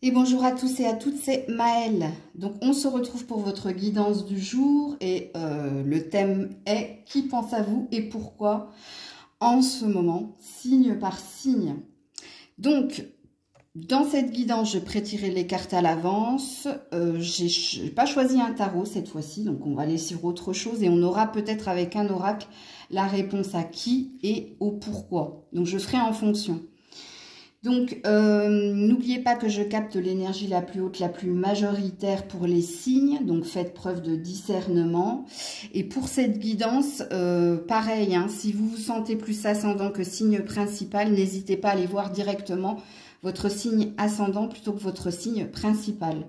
Et bonjour à tous et à toutes, c'est Maëlle. Donc on se retrouve pour votre guidance du jour et le thème est qui pense à vous et pourquoi en ce moment, signe par signe. Donc dans cette guidance, je prêterai les cartes à l'avance. J'ai pas choisi un tarot cette fois-ci, donc on va aller sur autre chose et on aura peut-être avec un oracle la réponse à qui et au pourquoi. Donc je ferai en fonction. Donc, n'oubliez pas que je capte l'énergie la plus haute, la plus majoritaire pour les signes. Donc, faites preuve de discernement. Et pour cette guidance, pareil, hein, si vous vous sentez plus ascendant que signe principal, n'hésitez pas à aller voir directement votre signe ascendant plutôt que votre signe principal.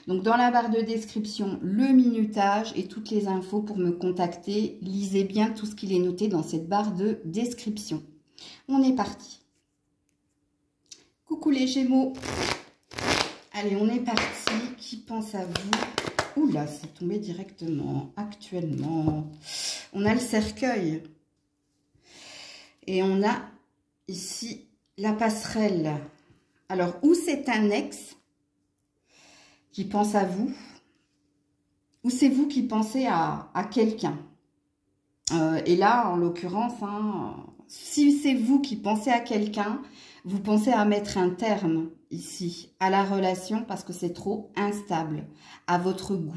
Donc, dans la barre de description, le minutage et toutes les infos pour me contacter. Lisez bien tout ce qu'il est noté dans cette barre de description. On est parti. Coucou les Gémeaux. Allez, on est parti. Qui pense à vous? Oula, c'est tombé directement. Actuellement, on a le cercueil. Et on a ici la passerelle. Alors, ou c'est un ex qui pense à vous, ou c'est vous qui pensez à quelqu'un. Et là, en l'occurrence, hein, si c'est vous qui pensez à quelqu'un, vous pensez à mettre un terme ici à la relation parce que c'est trop instable à votre goût.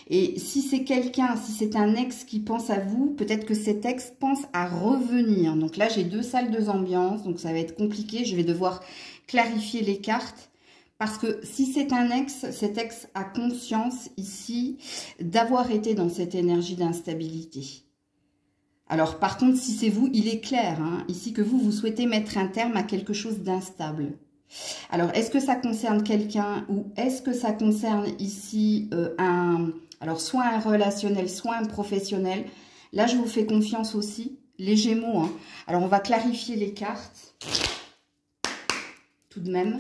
Et si c'est quelqu'un, si c'est un ex qui pense à vous, peut-être que cet ex pense à revenir. Donc là, j'ai deux salles, deux ambiances, donc ça va être compliqué. Je vais devoir clarifier les cartes. Parce que si c'est un ex, cet ex a conscience ici d'avoir été dans cette énergie d'instabilité. Alors, par contre, si c'est vous, il est clair, hein, ici, que vous souhaitez mettre un terme à quelque chose d'instable. Alors, est-ce que ça concerne quelqu'un ou est-ce que ça concerne ici alors, soit un relationnel, soit un professionnel? Là, je vous fais confiance aussi, les Gémeaux. Hein. Alors, on va clarifier les cartes, tout de même.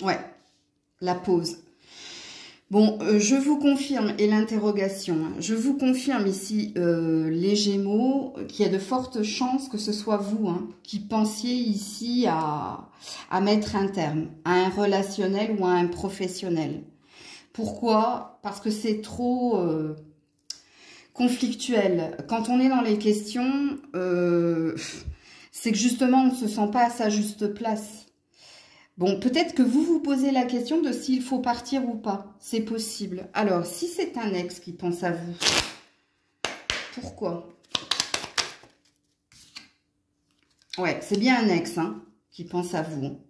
Ouais, la pause. Bon, je vous confirme, et l'interrogation, hein, je vous confirme ici, les Gémeaux, qu'il y a de fortes chances que ce soit vous hein, qui pensiez ici à mettre un terme à un relationnel ou à un professionnel. Pourquoi? Parce que c'est trop conflictuel. Quand on est dans les questions, c'est que justement, on ne se sent pas à sa juste place. Bon, peut-être que vous vous posez la question de s'il faut partir ou pas. C'est possible. Alors, si c'est un ex qui pense à vous, pourquoi? Ouais, c'est bien un ex hein, qui pense à vous.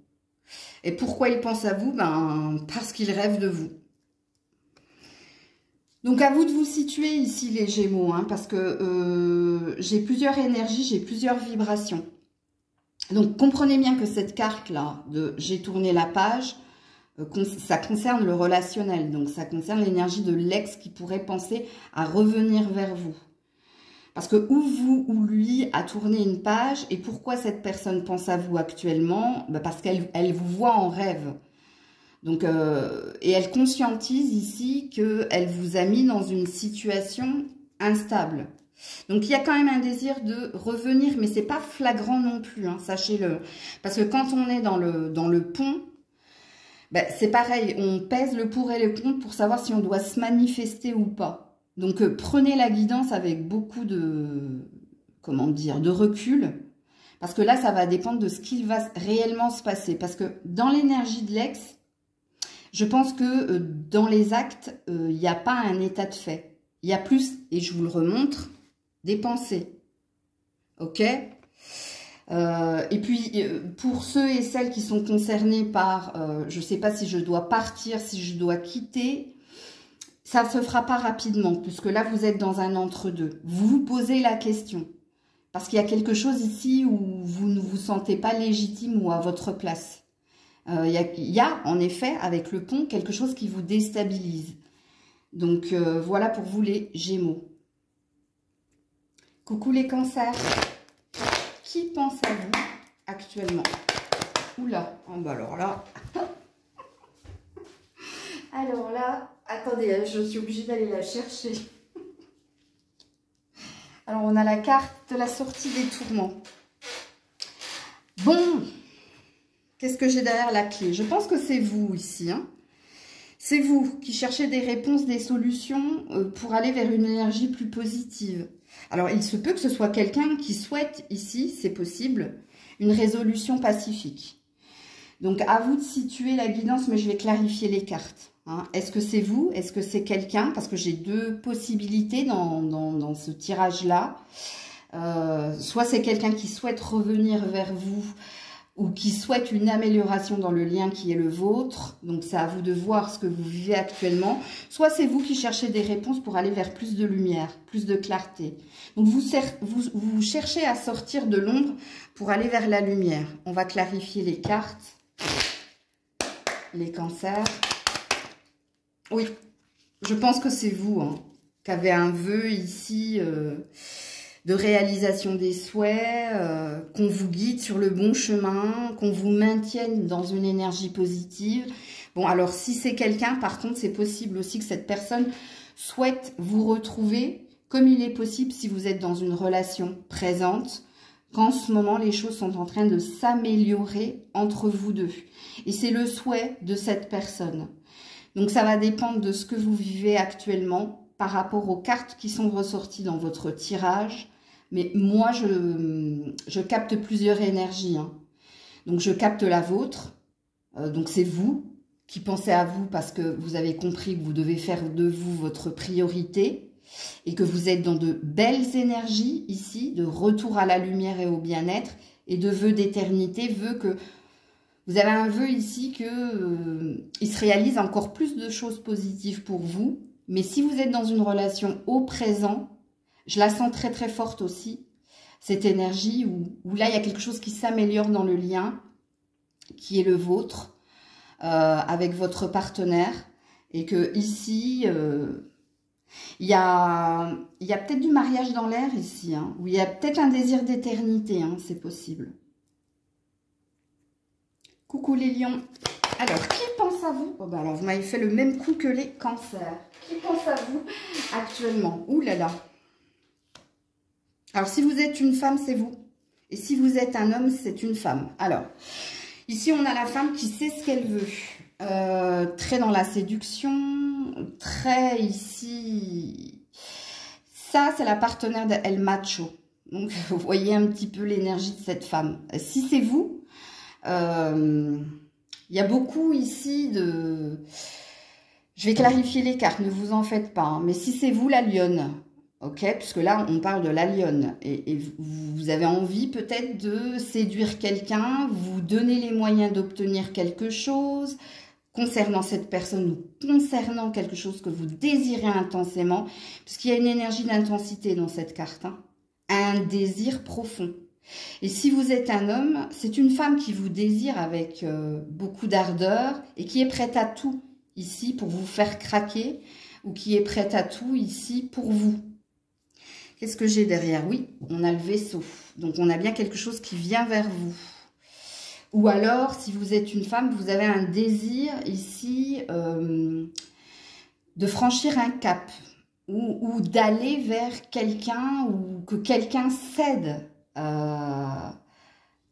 Et pourquoi il pense à vous? Ben, parce qu'il rêve de vous. Donc, à vous de vous situer ici, les Gémeaux, hein, parce que j'ai plusieurs énergies, j'ai plusieurs vibrations. Donc, comprenez bien que cette carte-là, de « j'ai tourné la page », ça concerne le relationnel. Donc, ça concerne l'énergie de l'ex qui pourrait penser à revenir vers vous. Parce que ou vous ou lui a tourné une page. Et pourquoi cette personne pense à vous actuellement? Ben parce qu'elle vous voit en rêve. Donc, et elle conscientise ici qu'elle vous a mis dans une situation instable. Donc, il y a quand même un désir de revenir, mais c'est pas flagrant non plus, hein, sachez-le. Parce que quand on est dans le pont, ben, c'est pareil, on pèse le pour et le contre pour savoir si on doit se manifester ou pas. Donc, prenez la guidance avec beaucoup de, comment dire, de recul. Parce que là, ça va dépendre de ce qu'il va réellement se passer. Parce que dans l'énergie de l'ex, je pense que dans les actes, il n'y a pas un état de fait. Il y a plus, et je vous le remontre, des pensées, ok? Et puis, pour ceux et celles qui sont concernés par, je ne sais pas si je dois partir, si je dois quitter, ça ne se fera pas rapidement, puisque là, vous êtes dans un entre-deux. Vous vous posez la question, parce qu'il y a quelque chose ici où vous ne vous sentez pas légitime ou à votre place. Il y a, en effet, avec le pont, quelque chose qui vous déstabilise. Donc, voilà pour vous les Gémeaux. Coucou les cancers, qui pense à vous actuellement? Oula, oh bah alors là, attendez, je suis obligée d'aller la chercher. Alors on a la carte de la sortie des tourments. Bon, Qu'est-ce que j'ai derrière la clé? Je pense que c'est vous ici. Hein. C'est vous qui cherchez des réponses, des solutions pour aller vers une énergie plus positive. Alors, il se peut que ce soit quelqu'un qui souhaite ici, c'est possible, une résolution pacifique. Donc, à vous de situer la guidance, mais je vais clarifier les cartes. Hein. Est-ce que c'est vous? Est-ce que c'est quelqu'un? Parce que j'ai deux possibilités dans ce tirage-là. Soit c'est quelqu'un qui souhaite revenir vers vous ou qui souhaite une amélioration dans le lien qui est le vôtre. Donc, c'est à vous de voir ce que vous vivez actuellement. Soit c'est vous qui cherchez des réponses pour aller vers plus de lumière, plus de clarté. Donc, vous cherchez à sortir de l'ombre pour aller vers la lumière. On va clarifier les cartes. Les cancers. Oui, je pense que c'est vous hein, qui avez un vœu ici... de réalisation des souhaits, qu'on vous guide sur le bon chemin, qu'on vous maintienne dans une énergie positive. Bon, alors si c'est quelqu'un, par contre, c'est possible aussi que cette personne souhaite vous retrouver, comme il est possible si vous êtes dans une relation présente, qu'en ce moment, les choses sont en train de s'améliorer entre vous deux. Et c'est le souhait de cette personne. Donc, ça va dépendre de ce que vous vivez actuellement par rapport aux cartes qui sont ressorties dans votre tirage. Mais moi, je capte plusieurs énergies. Hein. Donc, je capte la vôtre. Donc, c'est vous qui pensez à vous parce que vous avez compris que vous devez faire de vous votre priorité et que vous êtes dans de belles énergies ici, de retour à la lumière et au bien-être et de vœux d'éternité, vœux que vous avez un vœu ici que il se réalise encore plus de choses positives pour vous. Mais si vous êtes dans une relation au présent, je la sens très très forte aussi, cette énergie où là il y a quelque chose qui s'améliore dans le lien, qui est le vôtre, avec votre partenaire. Et que ici, il y a peut-être du mariage dans l'air ici, hein, où il y a peut-être un désir d'éternité, hein, c'est possible. Coucou les lions. Alors, qui pense à vous? Oh, bah alors, vous m'avez fait le même coup que les cancers. Qui pense à vous actuellement? Ouh là là. Alors, si vous êtes une femme, c'est vous. Et si vous êtes un homme, c'est une femme. Alors, ici, on a la femme qui sait ce qu'elle veut. Très dans la séduction. Très ici... Ça, c'est la partenaire d'El Macho. Donc, vous voyez un petit peu l'énergie de cette femme. Si c'est vous... il y a beaucoup ici de... Je vais clarifier les cartes, ne vous en faites pas. Hein. Mais si c'est vous, la lionne, ok, puisque là, on parle de la lionne. Et vous avez envie peut-être de séduire quelqu'un, vous donner les moyens d'obtenir quelque chose concernant cette personne ou concernant quelque chose que vous désirez intensément, puisqu'il y a une énergie d'intensité dans cette carte. Hein. Un désir profond. Et si vous êtes un homme, c'est une femme qui vous désire avec beaucoup d'ardeur et qui est prête à tout ici pour vous faire craquer ou qui est prête à tout ici pour vous. Qu'est-ce que j'ai derrière? Oui, on a le vaisseau. Donc, on a bien quelque chose qui vient vers vous. Ou alors, si vous êtes une femme, vous avez un désir ici de franchir un cap ou d'aller vers quelqu'un ou que quelqu'un cède à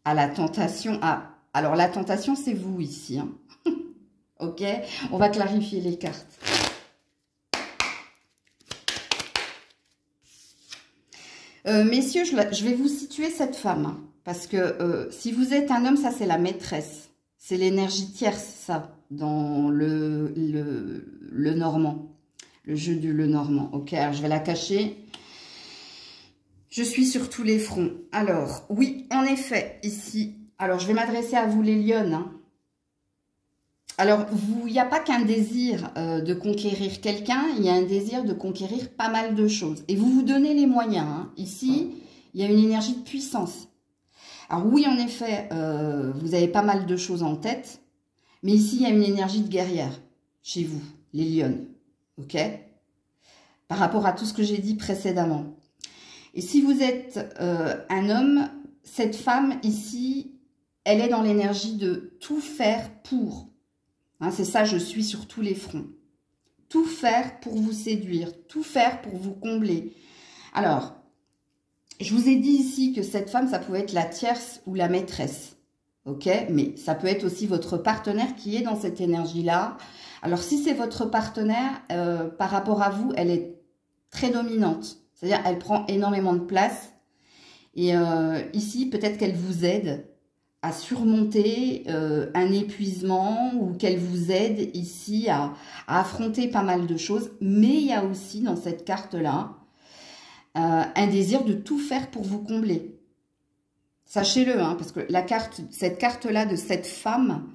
la tentation. Alors, la tentation, c'est vous ici. Hein. Ok, on va clarifier les cartes. Messieurs, je vais vous situer cette femme. Hein, parce que si vous êtes un homme, ça, c'est la maîtresse. C'est l'énergie tierce, ça, dans le normand. Le jeu du le normand. Ok, alors je vais la cacher. Je suis sur tous les fronts. Alors, oui, en effet, ici. Alors, je vais m'adresser à vous, les lionnes. Hein. Alors, il n'y a pas qu'un désir de conquérir quelqu'un, il y a un désir de conquérir pas mal de choses. Et vous vous donnez les moyens. Hein. Ici, il y a une énergie de puissance. Alors oui, en effet, vous avez pas mal de choses en tête, mais ici, il y a une énergie de guerrière chez vous, les lionnes. Ok? Par rapport à tout ce que j'ai dit précédemment. Et si vous êtes un homme, cette femme ici, elle est dans l'énergie de tout faire pour. Hein, c'est ça, je suis sur tous les fronts. Tout faire pour vous séduire, tout faire pour vous combler. Alors, je vous ai dit ici que cette femme, ça pouvait être la tierce ou la maîtresse. ok? Mais ça peut être aussi votre partenaire qui est dans cette énergie-là. Alors, si c'est votre partenaire, par rapport à vous, elle est très dominante. C'est-à-dire, elle prend énormément de place. Et ici, peut-être qu'elle vous aide à surmonter un épuisement ou qu'elle vous aide ici à affronter pas mal de choses. Mais il y a aussi dans cette carte-là un désir de tout faire pour vous combler. Sachez-le, hein, parce que cette carte-là de cette femme,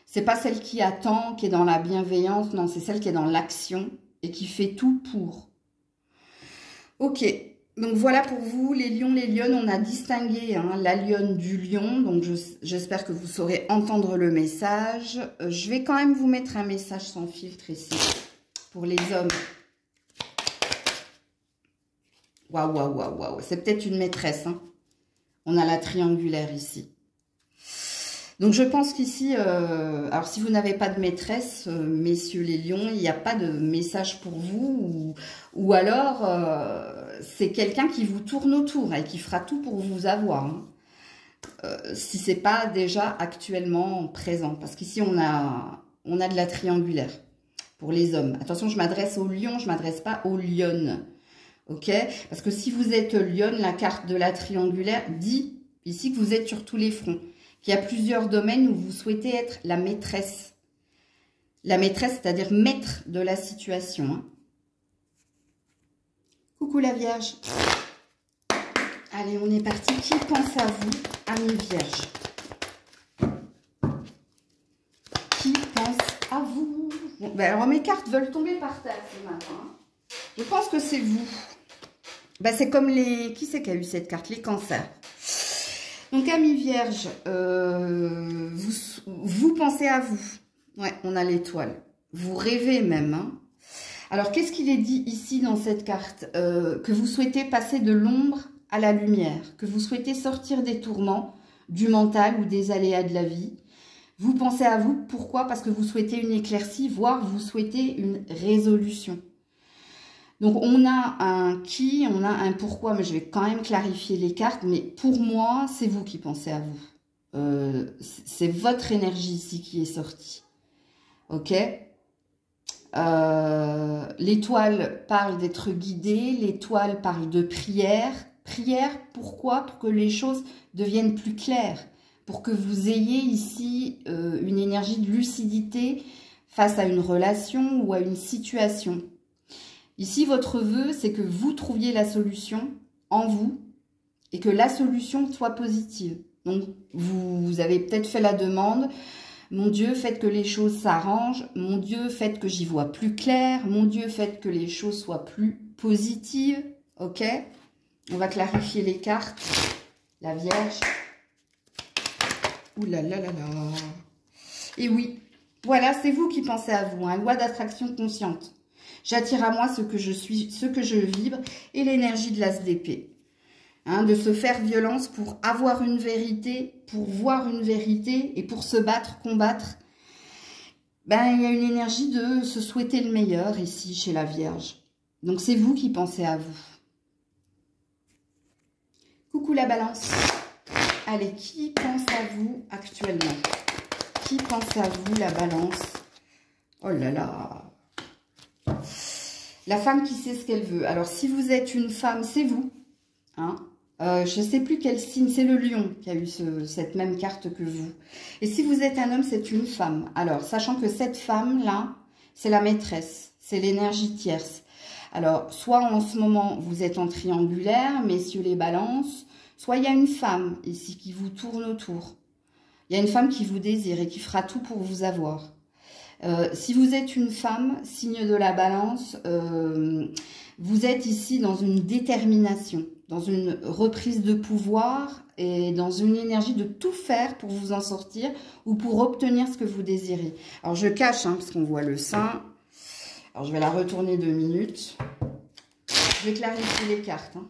c'est pas celle qui attend, qui est dans la bienveillance, non, c'est celle qui est dans l'action et qui fait tout pour. Ok. Donc voilà pour vous, les lions, les lionnes, on a distingué hein, la lionne du lion. Donc j'espère que vous saurez entendre le message. Je vais quand même vous mettre un message sans filtre ici pour les hommes. Waouh, waouh, waouh, waouh. C'est peut-être une maîtresse. Hein. On a la triangulaire ici. Donc je pense qu'ici, alors si vous n'avez pas de maîtresse, messieurs les lions, il n'y a pas de message pour vous, ou alors c'est quelqu'un qui vous tourne autour et qui fera tout pour vous avoir, hein. Si ce n'est pas déjà actuellement présent, parce qu'ici on a de la triangulaire pour les hommes. Attention, je m'adresse aux lions, je ne m'adresse pas aux lionnes, ok? Parce que si vous êtes lionne, la carte de la triangulaire dit ici que vous êtes sur tous les fronts. Il y a plusieurs domaines où vous souhaitez être la maîtresse. La maîtresse, c'est-à-dire maître de la situation. Hein. Coucou la Vierge. Allez, on est parti. Qui pense à vous, amis Vierge? Qui pense à vous? Bon, ben alors mes cartes veulent tomber par terre ce matin. Je pense que c'est vous. Ben, c'est comme les... Qui c'est qui a eu cette carte? Les cancers. Donc, amis vierges, vous pensez à vous. Ouais, on a l'étoile. Vous rêvez même. Hein. Alors, qu'est-ce qu'il est dit ici dans cette carte? Que vous souhaitez passer de l'ombre à la lumière. Que vous souhaitez sortir des tourments, du mental ou des aléas de la vie. Vous pensez à vous. Pourquoi? Parce que vous souhaitez une éclaircie, voire vous souhaitez une résolution. Donc, on a un qui, on a un pourquoi, mais je vais quand même clarifier les cartes. Mais pour moi, c'est vous qui pensez à vous. C'est votre énergie ici qui est sortie. Ok? L'étoile parle d'être guidée, l'étoile parle de prière. Prière, pourquoi? Pour que les choses deviennent plus claires. Pour que vous ayez ici une énergie de lucidité face à une relation ou à une situation. Ici, votre vœu, c'est que vous trouviez la solution en vous et que la solution soit positive. Donc, vous avez peut-être fait la demande. Mon Dieu, faites que les choses s'arrangent. Mon Dieu, faites que j'y vois plus clair. Mon Dieu, faites que les choses soient plus positives. Ok? On va clarifier les cartes. La Vierge. Ouh là là là là. Et oui, voilà, c'est vous qui pensez à vous. Hein, loi d'attraction consciente. J'attire à moi ce que je suis, ce que je vibre et l'énergie de l'as d'épée. Hein, de se faire violence pour avoir une vérité, pour voir une vérité et pour se battre, combattre. Ben, il y a une énergie de se souhaiter le meilleur ici chez la Vierge. Donc, c'est vous qui pensez à vous. Coucou la Balance. Allez, qui pense à vous actuellement? Qui pense à vous, la Balance? Oh là là. La femme qui sait ce qu'elle veut. Alors, si vous êtes une femme, c'est vous. Hein, je ne sais plus quel signe. C'est le lion qui a eu cette même carte que vous. Et si vous êtes un homme, c'est une femme. Alors, sachant que cette femme-là, c'est la maîtresse. C'est l'énergie tierce. Alors, soit en ce moment, vous êtes en triangulaire, messieurs les balances, soit il y a une femme ici qui vous tourne autour. Il y a une femme qui vous désire et qui fera tout pour vous avoir. Si vous êtes une femme, signe de la balance, vous êtes ici dans une détermination, dans une reprise de pouvoir et dans une énergie de tout faire pour vous en sortir ou pour obtenir ce que vous désirez. Alors je cache, hein, parce qu'on voit le sein. Alors je vais la retourner 2 minutes. Je vais clarifier les cartes. Hein.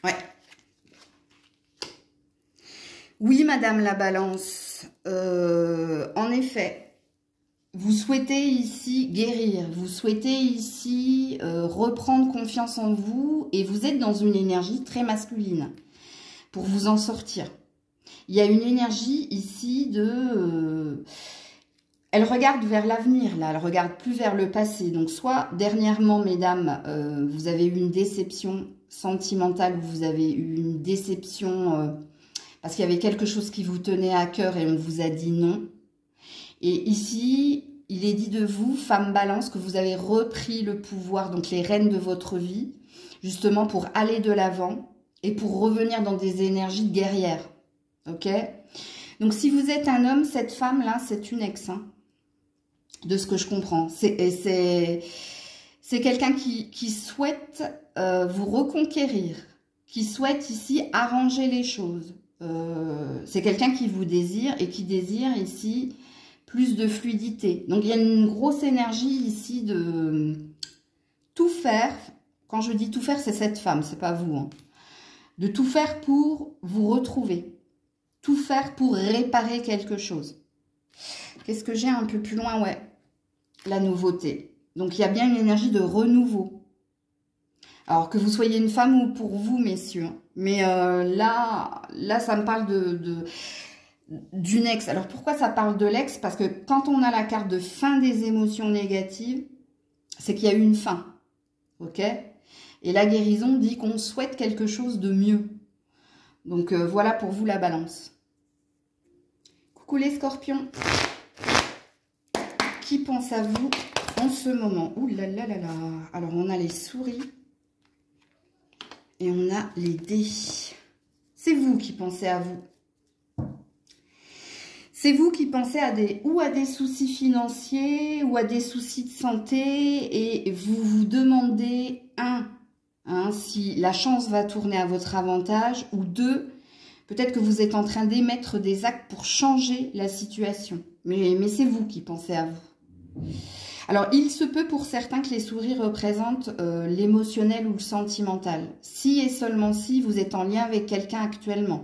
Ouais. Oui, Madame la Balance. En effet, vous souhaitez ici guérir, vous souhaitez ici reprendre confiance en vous et vous êtes dans une énergie très masculine. pour vous en sortir. Il y a une énergie ici de... elle regarde vers l'avenir, là. Elle regarde plus vers le passé. Donc, soit, dernièrement, mesdames, vous avez eu une déception sentimentale, ou vous avez eu une déception parce qu'il y avait quelque chose qui vous tenait à cœur et on vous a dit non. Et ici, il est dit de vous, femme balance, que vous avez repris le pouvoir, donc les rênes de votre vie, justement pour aller de l'avant et pour revenir dans des énergies de guerrière. Ok? Donc, si vous êtes un homme, cette femme-là, c'est une ex, hein, de ce que je comprends. C'est quelqu'un qui souhaite vous reconquérir, qui souhaite ici arranger les choses. C'est quelqu'un qui vous désire et qui désire ici plus de fluidité. Donc, il y a une grosse énergie ici de tout faire. Quand je dis tout faire, c'est cette femme, c'est pas vous. Hein. De tout faire pour vous retrouver. Tout faire pour réparer quelque chose. Qu'est-ce que j'ai un peu plus loin? Ouais, la nouveauté. Donc, il y a bien une énergie de renouveau. Alors, que vous soyez une femme ou pour vous, messieurs. Mais là, ça me parle d'une ex. Alors, pourquoi ça parle de l'ex? Parce que quand on a la carte de fin des émotions négatives, c'est qu'il y a eu une fin. Ok? Et la guérison dit qu'on souhaite quelque chose de mieux. Donc, voilà pour vous la balance. Coucou les scorpions. Qui pense à vous en ce moment? Ouh là là là là. Alors, on a les souris. Et on a les dés. C'est vous qui pensez à vous. C'est vous qui pensez à des soucis financiers ou à des soucis de santé. Et vous vous demandez, si la chance va tourner à votre avantage. Ou deux, peut-être que vous êtes en train d'émettre des actes pour changer la situation. Mais c'est vous qui pensez à vous. Alors, il se peut pour certains que les souris représentent l'émotionnel ou le sentimental. Si et seulement si vous êtes en lien avec quelqu'un actuellement.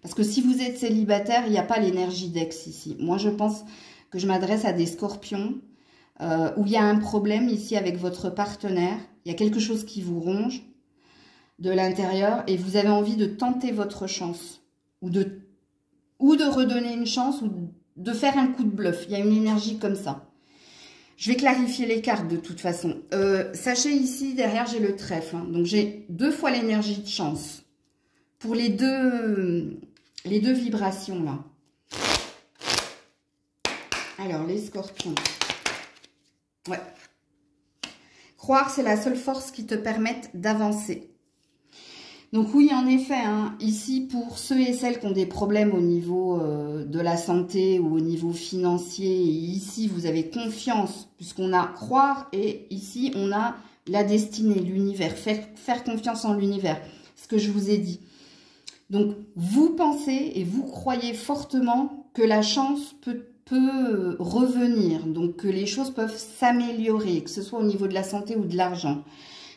Parce que si vous êtes célibataire, il n'y a pas l'énergie d'ex ici. Moi, je pense que je m'adresse à des scorpions où il y a un problème ici avec votre partenaire. Il y a quelque chose qui vous ronge de l'intérieur et vous avez envie de tenter votre chance. Ou de redonner une chance ou de faire un coup de bluff. Il y a une énergie comme ça. Je vais clarifier les cartes de toute façon. Sachez ici, derrière, j'ai le trèfle. Hein. Donc, j'ai 2 fois l'énergie de chance. Pour les deux vibrations, là. Alors, les scorpions. Ouais. Croire, c'est la seule force qui te permette d'avancer. Donc oui, en effet, hein, ici, pour ceux et celles qui ont des problèmes au niveau de la santé ou au niveau financier, et ici, vous avez confiance, puisqu'on a croire, et ici, on a la destinée, l'univers, faire confiance en l'univers, ce que je vous ai dit. Donc, vous pensez et vous croyez fortement que la chance peut revenir, donc que les choses peuvent s'améliorer, que ce soit au niveau de la santé ou de l'argent.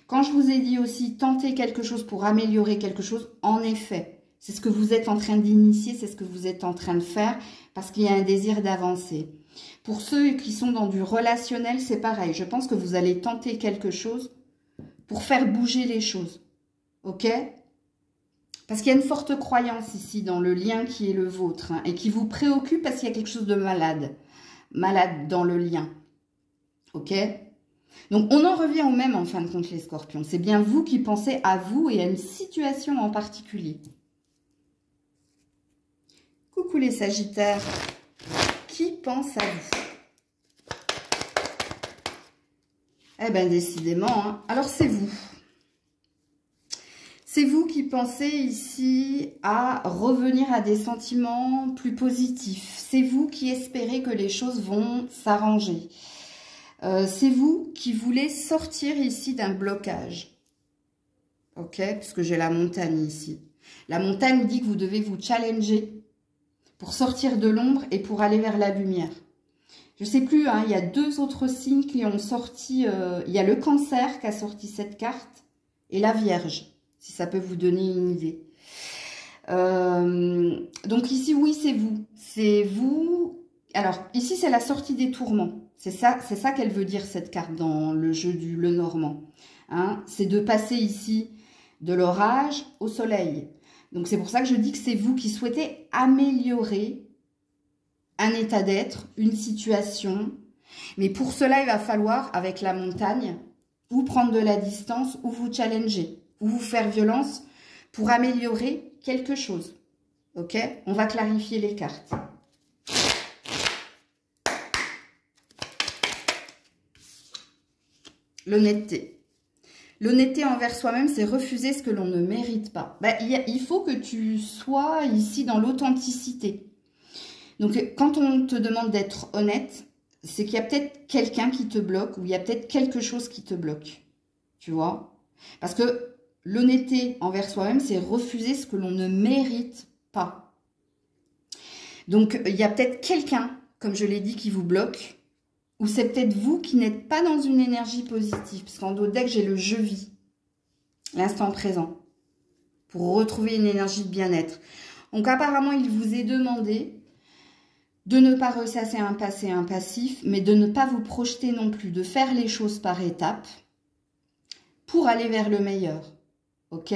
Quand je vous ai dit aussi, tenter quelque chose pour améliorer quelque chose, en effet, c'est ce que vous êtes en train d'initier, c'est ce que vous êtes en train de faire, parce qu'il y a un désir d'avancer. Pour ceux qui sont dans du relationnel, c'est pareil. Je pense que vous allez tenter quelque chose pour faire bouger les choses. Ok? Parce qu'il y a une forte croyance ici dans le lien qui est le vôtre, hein, et qui vous préoccupe parce qu'il y a quelque chose de malade. Malade dans le lien. Ok? Donc, on en revient au même en fin de compte, les scorpions. C'est bien vous qui pensez à vous et à une situation en particulier. Coucou les sagittaires. Qui pense à vous? Eh bien, décidément, hein. Alors c'est vous. C'est vous qui pensez ici à revenir à des sentiments plus positifs. C'est vous qui espérez que les choses vont s'arranger. C'est vous qui voulez sortir ici d'un blocage. Ok, puisque j'ai la montagne ici. La montagne dit que vous devez vous challenger pour sortir de l'ombre et pour aller vers la lumière. Je ne sais plus, hein, il y a 2 autres signes qui ont sorti. Il y a le Cancer qui a sorti cette carte et la Vierge, si ça peut vous donner une idée. Donc ici, oui, c'est vous. C'est vous. Alors, ici, c'est la sortie des tourments. C'est ça qu'elle veut dire, cette carte, dans le jeu du Lenormand. Hein, c'est de passer ici de l'orage au soleil. Donc, c'est pour ça que je dis que c'est vous qui souhaitez améliorer un état d'être, une situation. Mais pour cela, il va falloir, avec la montagne, ou prendre de la distance, ou vous challenger, ou vous faire violence pour améliorer quelque chose. Ok? On va clarifier les cartes. L'honnêteté. L'honnêteté envers soi-même, c'est refuser ce que l'on ne mérite pas. Ben, il faut que tu sois ici dans l'authenticité. Donc, quand on te demande d'être honnête, c'est qu'il y a peut-être quelqu'un qui te bloque ou il y a peut-être quelque chose qui te bloque. Tu vois? Parce que l'honnêteté envers soi-même, c'est refuser ce que l'on ne mérite pas. Donc, il y a peut-être quelqu'un, comme je l'ai dit, qui vous bloque. Ou c'est peut-être vous qui n'êtes pas dans une énergie positive. Parce qu'en dos deck, j'ai le je vis. L'instant présent. Pour retrouver une énergie de bien-être. Donc, apparemment, il vous est demandé de ne pas ressasser un passé, un passif, mais de ne pas vous projeter non plus, de faire les choses par étapes pour aller vers le meilleur. Ok?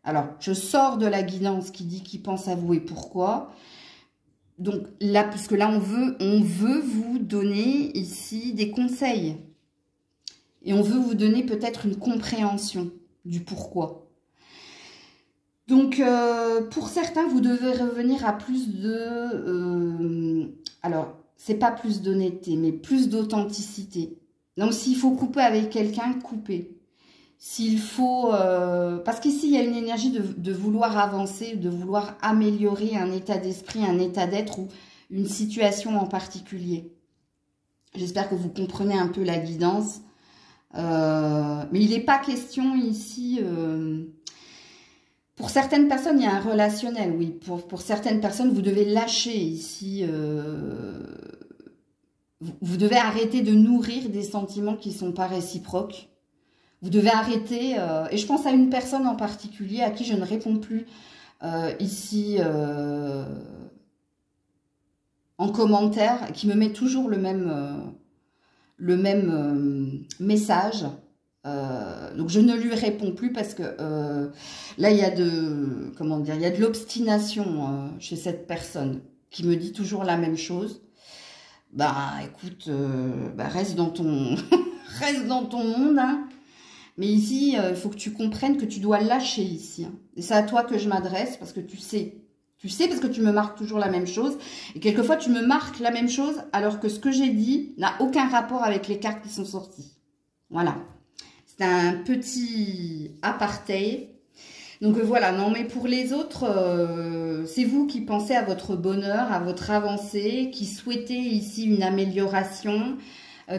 Alors, je sors de la guidance qui dit qui pense à vous et pourquoi. Donc là, puisque là, on veut vous donner ici des conseils. Et on veut vous donner peut-être une compréhension du pourquoi. Donc, pour certains, vous devez revenir à plus de... alors, c'est pas plus d'honnêteté, mais plus d'authenticité. Donc, s'il faut couper avec quelqu'un, coupez. S'il faut... parce qu'ici, il y a une énergie de vouloir avancer, de vouloir améliorer un état d'esprit, un état d'être ou une situation en particulier. J'espère que vous comprenez un peu la guidance. Mais il n'est pas question ici... pour certaines personnes, il y a un relationnel, oui. Pour certaines personnes, vous devez lâcher ici. Vous devez arrêter de nourrir des sentiments qui ne sont pas réciproques. Vous devez arrêter, et je pense à une personne en particulier à qui je ne réponds plus ici en commentaire, qui me met toujours le même message. Donc je ne lui réponds plus parce que là il y a il y a de l'obstination chez cette personne qui me dit toujours la même chose. Bah écoute, reste dans ton reste dans ton monde, hein. Mais ici il faut que tu comprennes que tu dois lâcher ici, hein. Et c'est à toi que je m'adresse parce que tu sais parce que tu me marques toujours la même chose et quelquefois tu me marques la même chose alors que ce que j'ai dit n'a aucun rapport avec les cartes qui sont sorties. Voilà. C'est un petit aparté. Donc voilà, non mais pour les autres, c'est vous qui pensez à votre bonheur, à votre avancée, qui souhaitez ici une amélioration,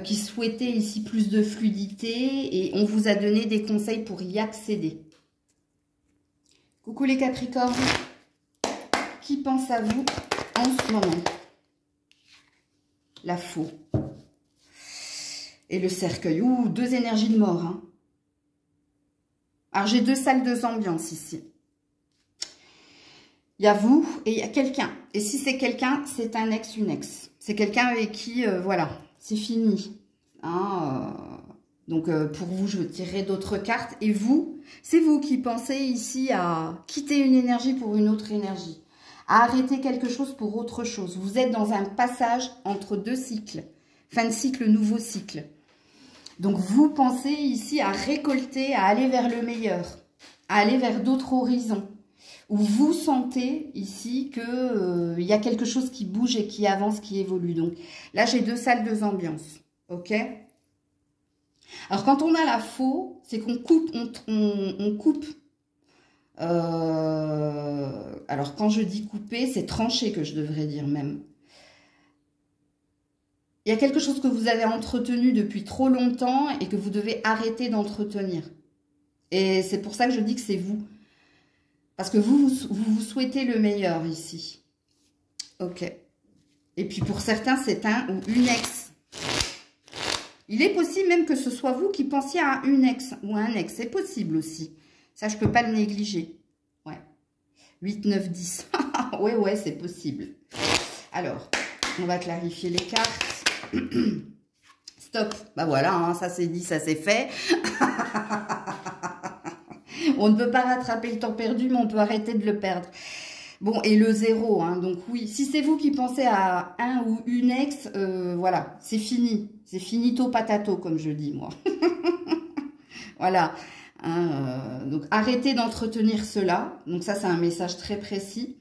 qui souhaitez ici plus de fluidité et on vous a donné des conseils pour y accéder. Coucou les Capricornes, qui pense à vous en ce moment? La faux. Et le cercueil. Ouh, deux énergies de mort, hein. Alors, j'ai deux salles, deux ambiances ici. Il y a vous et il y a quelqu'un. Et si c'est quelqu'un, c'est un ex, une ex. C'est quelqu'un avec qui, voilà, c'est fini. Hein, donc, pour vous, je tirerai d'autres cartes. Et vous, c'est vous qui pensez ici à quitter une énergie pour une autre énergie. À arrêter quelque chose pour autre chose. Vous êtes dans un passage entre deux cycles. Fin de cycle, nouveau cycle. Donc, vous pensez ici à récolter, à aller vers le meilleur, à aller vers d'autres horizons, où vous sentez ici qu'il y a quelque chose qui bouge et qui avance, qui évolue. Donc, là, j'ai deux salles, deux ambiances. OK? Alors, quand on a la faux, c'est qu'on coupe, on coupe. Alors, quand je dis couper, c'est trancher que je devrais dire même. Il y a quelque chose que vous avez entretenu depuis trop longtemps et que vous devez arrêter d'entretenir. Et c'est pour ça que je dis que c'est vous. Parce que vous souhaitez le meilleur ici. Ok. Et puis pour certains, c'est un ou une ex. Il est possible même que ce soit vous qui pensiez à une ex ou un ex. C'est possible aussi. Ça, je ne peux pas le négliger. Ouais. 8, 9, 10. Ouais, c'est possible. Alors, on va clarifier les cartes. Stop. Bah voilà, hein, ça c'est dit, ça c'est fait. On ne peut pas rattraper le temps perdu, mais on peut arrêter de le perdre. Bon, et le 0, hein, donc oui, si c'est vous qui pensez à un ou une ex, voilà, c'est fini. C'est finito patato, comme je dis, moi. Voilà. Hein, donc, arrêtez d'entretenir cela. Donc ça, c'est un message très précis.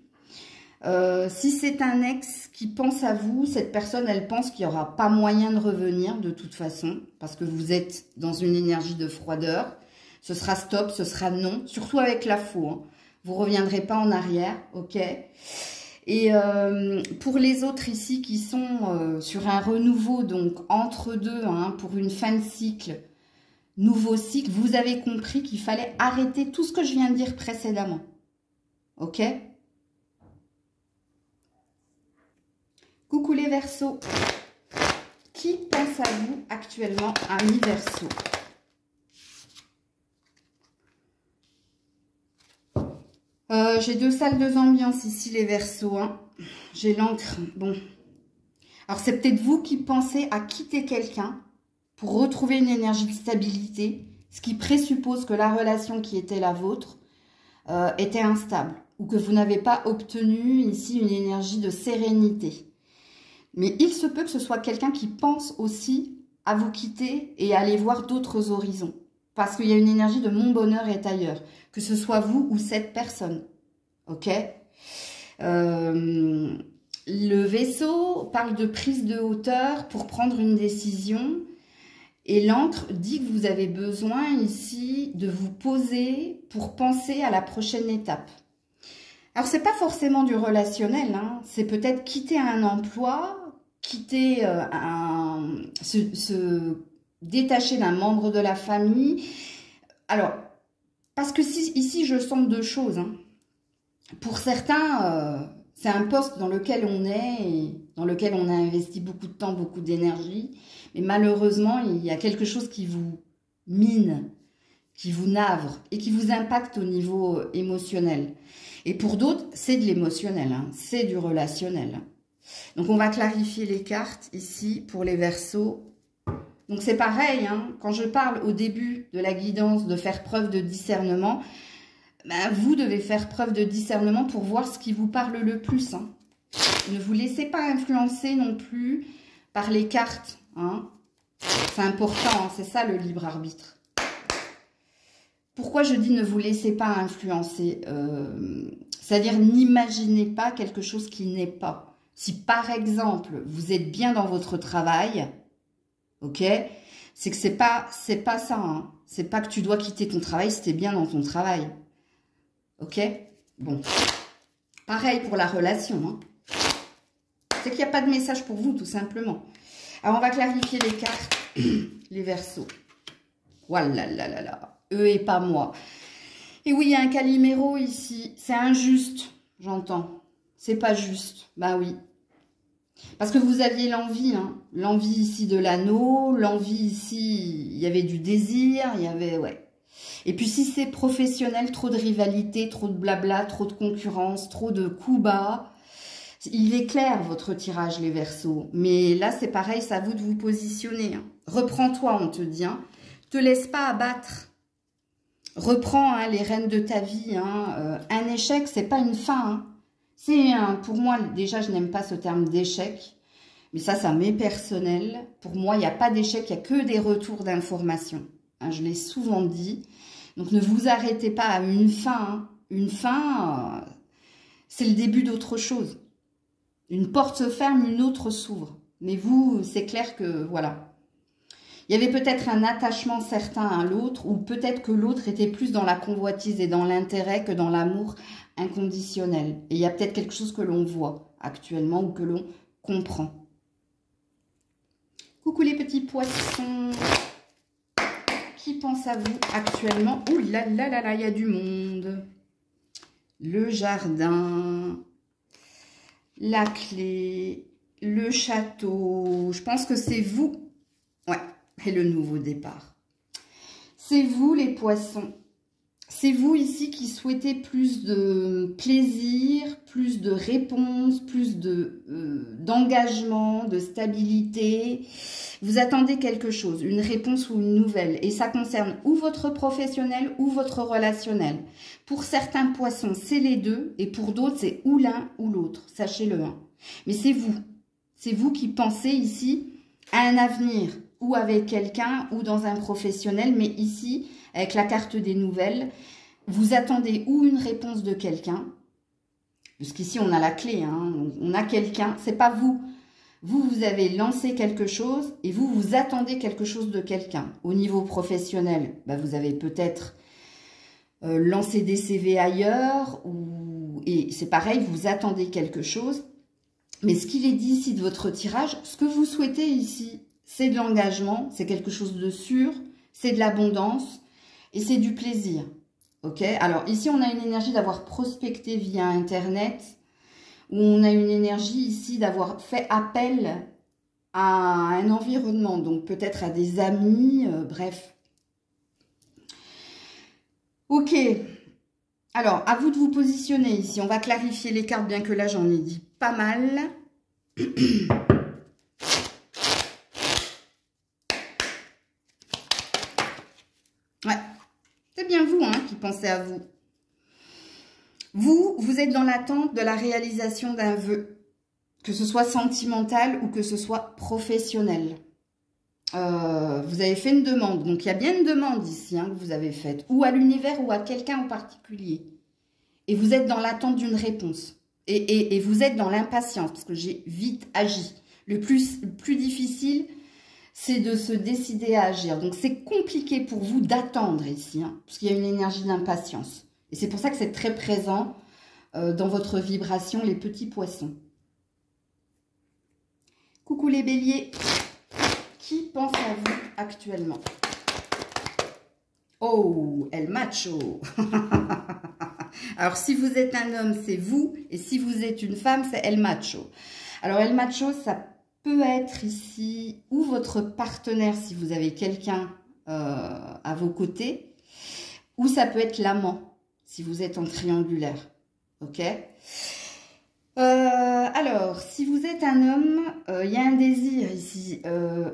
Si c'est un ex qui pense à vous, cette personne, elle pense qu'il n'y aura pas moyen de revenir de toute façon, parce que vous êtes dans une énergie de froideur. Ce sera stop, ce sera non, surtout avec la faux, hein. Vous ne reviendrez pas en arrière, ok? Et pour les autres ici qui sont sur un renouveau, donc entre deux, hein, pour une fin de cycle, nouveau cycle, vous avez compris qu'il fallait arrêter tout ce que je viens de dire précédemment, ok? Coucou les Verseaux, qui pense à vous actuellement, amis Verseaux? J'ai deux salles, deux ambiances ici, les Verseaux. Hein. J'ai l'encre. Bon. Alors, c'est peut-être vous qui pensez à quitter quelqu'un pour retrouver une énergie de stabilité, ce qui présuppose que la relation qui était la vôtre était instable ou que vous n'avez pas obtenu ici une énergie de sérénité. Mais il se peut que ce soit quelqu'un qui pense aussi à vous quitter et à aller voir d'autres horizons. Parce qu'il y a une énergie de mon bonheur est ailleurs. Que ce soit vous ou cette personne. Ok, le vaisseau parle de prise de hauteur pour prendre une décision. Et l'encre dit que vous avez besoin ici de vous poser pour penser à la prochaine étape. Alors, c'est pas forcément du relationnel. Hein. C'est peut-être quitter un emploi, quitter se détacher d'un membre de la famille. Alors, parce que ici, je sens deux choses. Hein. Pour certains, c'est un poste dans lequel on est et dans lequel on a investi beaucoup de temps, beaucoup d'énergie. Mais malheureusement, il y a quelque chose qui vous mine, qui vous navre et qui vous impacte au niveau émotionnel. Et pour d'autres, c'est de l'émotionnel, hein, c'est du relationnel. Donc, on va clarifier les cartes ici pour les Verseaux. Donc, c'est pareil, hein, quand je parle au début de la guidance de faire preuve de discernement, ben, vous devez faire preuve de discernement pour voir ce qui vous parle le plus. Hein. Ne vous laissez pas influencer non plus par les cartes. Hein. C'est important, hein, c'est ça le libre arbitre. Pourquoi je dis ne vous laissez pas influencer c'est-à-dire n'imaginez pas quelque chose qui n'est pas. Si par exemple, vous êtes bien dans votre travail, ok, c'est que c'est pas ça. Hein. C'est pas que tu dois quitter ton travail si tu es bien dans ton travail. Ok? Bon. Pareil pour la relation. Hein. C'est qu'il n'y a pas de message pour vous, tout simplement. Alors, on va clarifier les cartes, les Verseaux. Voilà, là, là, là. Eux et pas moi. Et oui, il y a un Calimero ici. C'est injuste, j'entends. C'est pas juste. Bah oui. Parce que vous aviez l'envie, hein. L'envie ici de l'anneau, l'envie ici, il y avait du désir, il y avait, ouais. Et puis si c'est professionnel, trop de rivalité, trop de blabla, trop de concurrence, trop de coups bas, il est clair votre tirage les Verseaux. Mais là c'est pareil, c'est à vous de vous positionner. Hein. Reprends-toi, on te dit. Hein. Te laisse pas abattre. Reprends hein, les rênes de ta vie. Hein. Un échec, c'est pas une fin. Hein. C'est pour moi, déjà je n'aime pas ce terme d'échec. Mais ça m'est personnel. Pour moi, il n'y a pas d'échec, il n'y a que des retours d'informations. Hein, je l'ai souvent dit. Donc, ne vous arrêtez pas à une fin. Hein. Une fin, c'est le début d'autre chose. Une porte se ferme, une autre s'ouvre. Mais vous, c'est clair que, voilà. Il y avait peut-être un attachement certain à l'autre, ou peut-être que l'autre était plus dans la convoitise et dans l'intérêt que dans l'amour inconditionnel. Et il y a peut-être quelque chose que l'on voit actuellement ou que l'on comprend. Coucou les petits poissons. Qui pense à vous actuellement? Ouh là là là là, il y a du monde. Le jardin, la clé, le château. Je pense que c'est vous. Ouais, et le nouveau départ. C'est vous les poissons. c'est vous ici qui souhaitez plus de plaisir, plus de réponses, plus d'engagement, de stabilité. Vous attendez quelque chose, une réponse ou une nouvelle. Et ça concerne ou votre professionnel ou votre relationnel. Pour certains poissons, c'est les deux. Et pour d'autres, c'est ou l'un ou l'autre. Sachez-le. Hein. Mais c'est vous. C'est vous qui pensez ici à un avenir. Ou avec quelqu'un ou dans un professionnel. Mais ici, avec la carte des nouvelles, vous attendez ou une réponse de quelqu'un. Puisqu'ici, on a la clé. Hein, on a quelqu'un. C'est pas vous. Vous avez lancé quelque chose et vous attendez quelque chose de quelqu'un. Au niveau professionnel, bah vous avez peut-être lancé des CV ailleurs et c'est pareil, vous attendez quelque chose. Mais ce qu'il est dit ici de votre tirage, ce que vous souhaitez ici, c'est de l'engagement, c'est quelque chose de sûr, c'est de l'abondance et c'est du plaisir. Ok? Alors ici, on a une énergie d'avoir prospecté via Internet, où on a une énergie ici d'avoir fait appel à un environnement, donc peut-être à des amis, bref. Ok, alors à vous de vous positionner ici, on va clarifier les cartes, bien que là j'en ai dit pas mal. Ouais, c'est bien vous hein, qui pensez à vous. Vous êtes dans l'attente de la réalisation d'un vœu, que ce soit sentimental ou que ce soit professionnel. Vous avez fait une demande, donc il y a bien une demande ici hein, que vous avez faite, ou à l'univers ou à quelqu'un en particulier. Et vous êtes dans l'attente d'une réponse. Et vous êtes dans l'impatience, parce que j'ai vite agi. Le plus difficile, c'est de se décider à agir. Donc c'est compliqué pour vous d'attendre ici, hein, parce qu'il y a une énergie d'impatience. Et c'est pour ça que c'est très présent dans votre vibration, les petits poissons. Coucou les béliers, qui pense à vous actuellement? Oh, El Macho. Alors si vous êtes un homme, c'est vous, et si vous êtes une femme, c'est El Macho. Alors El Macho, ça peut être ici, ou votre partenaire, si vous avez quelqu'un à vos côtés, ou ça peut être l'amant. Si vous êtes en triangulaire, ok. Alors, si vous êtes un homme, il y a un désir ici.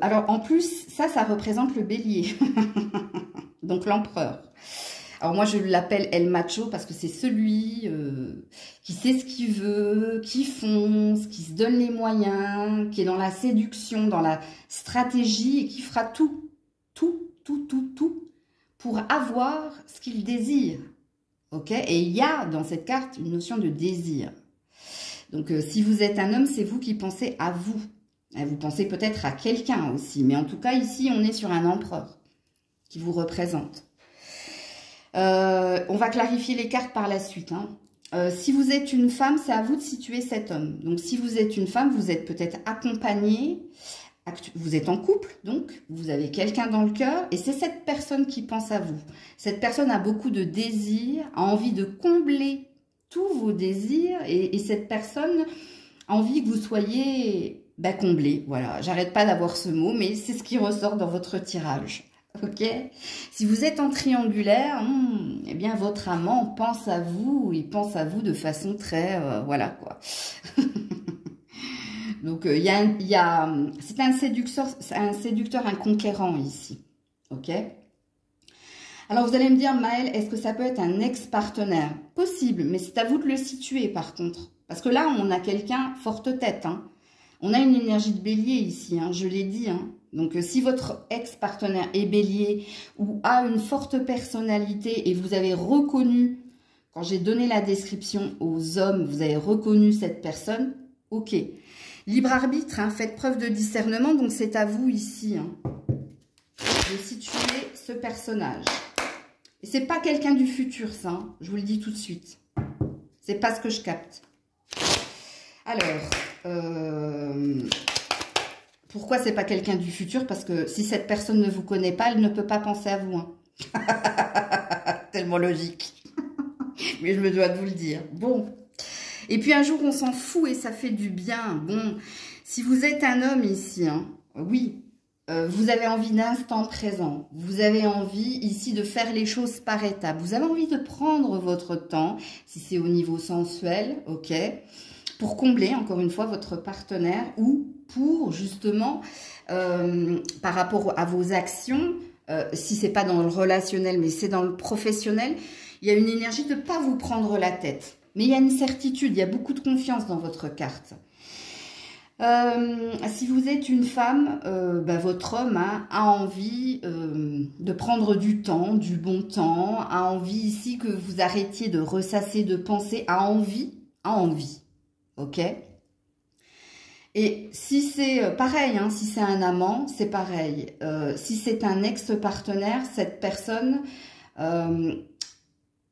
Alors, en plus, ça représente le bélier. Donc, l'empereur. Alors, moi, je l'appelle El Macho parce que c'est celui qui sait ce qu'il veut, qui fonce, qui se donne les moyens, qui est dans la séduction, dans la stratégie et qui fera tout pour avoir ce qu'il désire. Ok, et il y a dans cette carte une notion de désir. Donc, si vous êtes un homme, c'est vous qui pensez à vous. Vous pensez peut-être à quelqu'un aussi. Mais en tout cas, ici, on est sur un empereur qui vous représente. On va clarifier les cartes par la suite. Hein. Si vous êtes une femme, c'est à vous de situer cet homme. Donc, si vous êtes une femme, vous êtes peut-être accompagnée. Vous êtes en couple, donc vous avez quelqu'un dans le cœur et c'est cette personne qui pense à vous. Cette personne a beaucoup de désirs, a envie de combler tous vos désirs et cette personne a envie que vous soyez comblé. Voilà, j'arrête pas d'avoir ce mot, mais c'est ce qui ressort dans votre tirage. Ok. Si vous êtes en triangulaire, eh bien votre amant pense à vous, il pense à vous de façon très, voilà quoi. Donc, c'est un séducteur, un conquérant ici. Ok? Alors, vous allez me dire, Maëlle, est-ce que ça peut être un ex-partenaire? Possible, mais c'est à vous de le situer par contre. Parce que là, on a quelqu'un forte tête. Hein. On a une énergie de bélier ici, hein, je l'ai dit. Hein. Donc, si votre ex-partenaire est bélier ou a une forte personnalité et vous avez reconnu, quand j'ai donné la description aux hommes, vous avez reconnu cette personne, ok. Libre arbitre, hein, faites preuve de discernement, donc c'est à vous ici hein, de situer ce personnage. Et c'est pas quelqu'un du futur, ça, hein, je vous le dis tout de suite. C'est pas ce que je capte. Alors, pourquoi c'est pas quelqu'un du futur? Parce que si cette personne ne vous connaît pas, elle ne peut pas penser à vous. Hein. Tellement logique. Mais je me dois de vous le dire. Bon. Et puis un jour, on s'en fout et ça fait du bien. Bon, si vous êtes un homme ici, hein, oui, vous avez envie d'instant présent. Vous avez envie ici de faire les choses par étapes. Vous avez envie de prendre votre temps, si c'est au niveau sensuel, ok, pour combler, encore une fois, votre partenaire ou pour, justement, par rapport à vos actions, si c'est pas dans le relationnel, mais c'est dans le professionnel, il y a une énergie de ne pas vous prendre la tête. Mais il y a une certitude, il y a beaucoup de confiance dans votre carte. Si vous êtes une femme, votre homme a envie de prendre du temps, du bon temps, a envie ici que vous arrêtiez de ressasser, de penser, a envie, ok? Et si c'est pareil, hein, si c'est un amant, c'est pareil. Si c'est un ex-partenaire, cette personne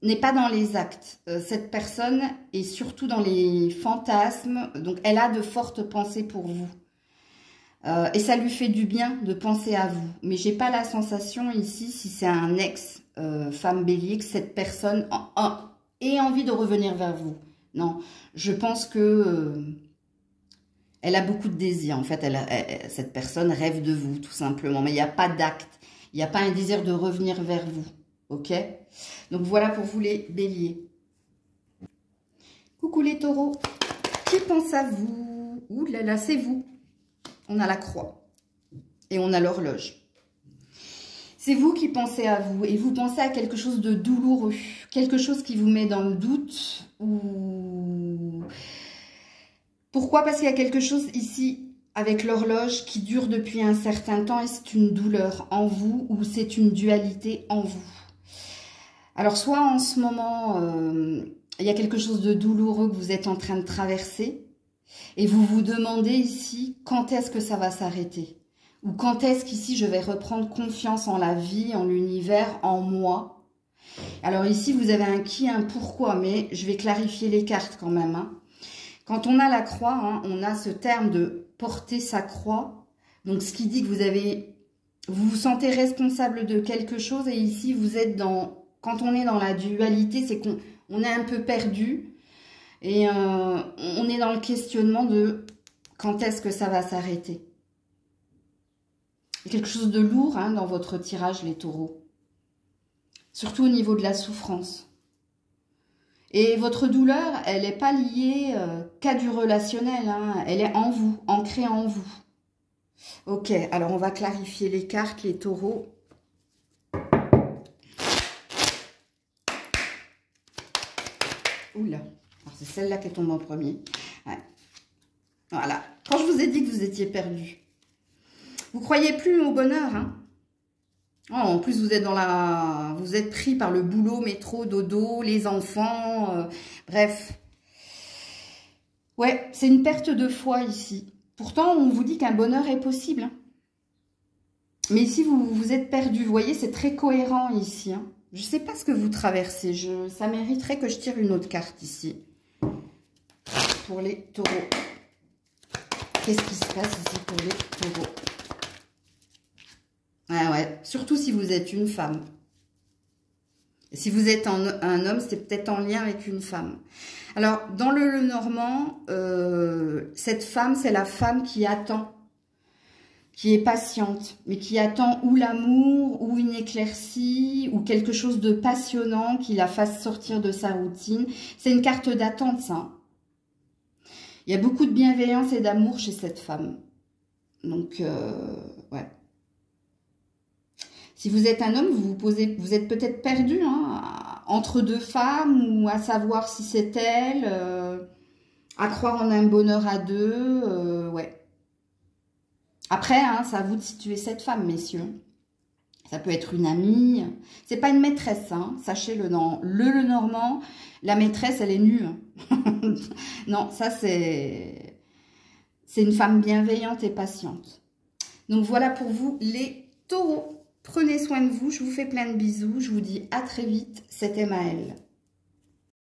n'est pas dans les actes. Cette personne est surtout dans les fantasmes. Donc, elle a de fortes pensées pour vous. Et ça lui fait du bien de penser à vous. Mais j'ai pas la sensation ici, si c'est un ex-femme bélier, que cette personne ait envie de revenir vers vous. Non, je pense que... elle a beaucoup de désirs. En fait, cette personne rêve de vous, tout simplement. Mais il n'y a pas d'acte. Il n'y a pas un désir de revenir vers vous. Ok? Donc, voilà pour vous les béliers. Coucou les taureaux. Qui pense à vous? Ouh là là, c'est vous. On a la croix. Et on a l'horloge. C'est vous qui pensez à vous. Et vous pensez à quelque chose de douloureux. Quelque chose qui vous met dans le doute. Ou... Pourquoi? Parce qu'il y a quelque chose ici avec l'horloge qui dure depuis un certain temps et c'est une douleur en vous ou c'est une dualité en vous. Alors, soit en ce moment, il y a quelque chose de douloureux que vous êtes en train de traverser et vous vous demandez ici quand est-ce que ça va s'arrêter ou quand est-ce qu'ici je vais reprendre confiance en la vie, en l'univers, en moi. Alors ici, vous avez un qui, un pourquoi, mais je vais clarifier les cartes quand même, hein. Quand on a la croix, hein, on a ce terme de porter sa croix. Donc, ce qui dit que vous vous sentez responsable de quelque chose. Et ici, vous êtes dans... Quand on est dans la dualité, c'est qu'on est un peu perdu. Et on est dans le questionnement de quand est-ce que ça va s'arrêter. Il y a quelque chose de lourd hein, dans votre tirage, les taureaux. Surtout au niveau de la souffrance. Et votre douleur, elle n'est pas liée qu'à du relationnel, hein. Elle est en vous, ancrée en vous. Ok, alors on va clarifier les cartes, les taureaux. Oula, c'est celle-là qui tombe en premier. Ouais. Voilà, quand je vous ai dit que vous étiez perdu. Vous ne croyez plus au bonheur, hein. Oh, en plus, vous êtes pris par le boulot, métro, dodo, les enfants, bref. Ouais, c'est une perte de foi ici. Pourtant, on vous dit qu'un bonheur est possible. Hein. Mais ici, vous êtes perdu. Vous voyez, c'est très cohérent ici. Hein. Je ne sais pas ce que vous traversez. Ça mériterait que je tire une autre carte ici. Pour les taureaux. Qu'est-ce qui se passe ici pour les taureaux? Ouais, surtout si vous êtes une femme. Si vous êtes un homme, c'est peut-être en lien avec une femme. Alors, dans le Normand, cette femme, c'est la femme qui attend, qui est patiente, mais qui attend ou l'amour, ou une éclaircie, ou quelque chose de passionnant qui la fasse sortir de sa routine. C'est une carte d'attente, ça. Il y a beaucoup de bienveillance et d'amour chez cette femme. Donc, ouais. Si vous êtes un homme, vous êtes peut-être perdu hein, entre deux femmes ou à savoir si c'est elle, à croire en un bonheur à deux, ouais. Après, hein, c'est à vous de situer cette femme, messieurs. Ça peut être une amie. C'est pas une maîtresse, hein, sachez-le. Dans le Normand, la maîtresse, elle est nue. Hein. Non, ça c'est une femme bienveillante et patiente. Donc voilà pour vous les taureaux. Prenez soin de vous, je vous fais plein de bisous, je vous dis à très vite, c'était Maëlle.